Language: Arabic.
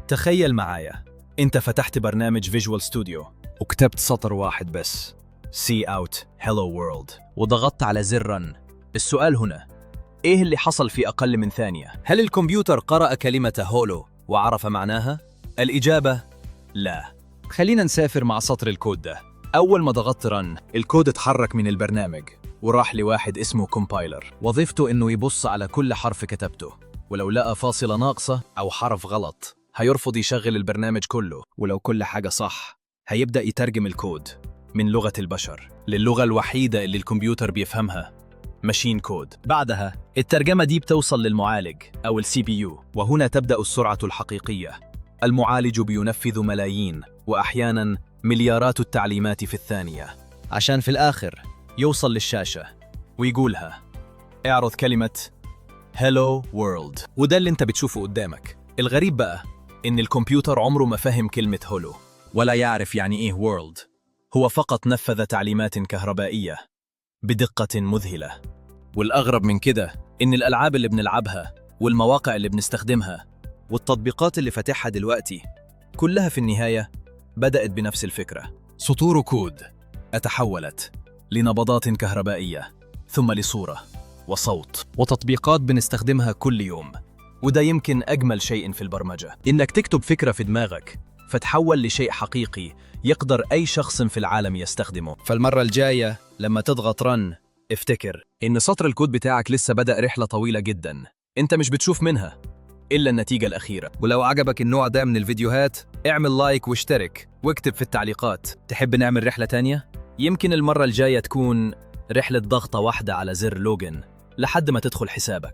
تخيل معايا، انت فتحت برنامج فيجوال ستوديو وكتبت سطر واحد بس: See out Hello World، وضغطت على زر Run. السؤال هنا، ايه اللي حصل في أقل من ثانية؟ هل الكمبيوتر قرأ كلمة هولو وعرف معناها؟ الإجابة لا. خلينا نسافر مع سطر الكود ده. أول ما ضغطت رن، الكود اتحرك من البرنامج وراح لواحد اسمه كومبايلر، وظيفته إنه يبص على كل حرف كتبته، ولو لقى فاصلة ناقصة أو حرف غلط هيرفض يشغل البرنامج كله، ولو كل حاجة صح هيبدأ يترجم الكود من لغة البشر للغة الوحيدة اللي الكمبيوتر بيفهمها، ماشين كود. بعدها الترجمة دي بتوصل للمعالج أو السي بي يو، وهنا تبدأ السرعة الحقيقية. المعالج بينفذ ملايين وأحياناً مليارات التعليمات في الثانية، عشان في الآخر يوصل للشاشة ويقولها: اعرض كلمة Hello World. وده اللي انت بتشوفه قدامك. الغريب بقى إن الكمبيوتر عمره ما فهم كلمة هولو ولا يعرف يعني إيه World. هو فقط نفذ تعليمات كهربائية بدقة مذهلة. والأغرب من كده إن الألعاب اللي بنلعبها والمواقع اللي بنستخدمها والتطبيقات اللي فاتحها دلوقتي كلها في النهاية بدأت بنفس الفكرة: سطور كود أتحولت لنبضات كهربائية، ثم لصورة وصوت وتطبيقات بنستخدمها كل يوم. وده يمكن أجمل شيء في البرمجة، إنك تكتب فكرة في دماغك فتحول لشيء حقيقي يقدر أي شخص في العالم يستخدمه. فالمرة الجاية لما تضغط رن، افتكر إن سطر الكود بتاعك لسه بدأ رحلة طويلة جدا، أنت مش بتشوف منها إلا النتيجة الأخيرة. ولو عجبك النوع ده من الفيديوهات، اعمل لايك واشترك واكتب في التعليقات. تحب نعمل رحلة تانية؟ يمكن المرة الجاية تكون رحلة ضغطة واحدة على زر لوجن لحد ما تدخل حسابك.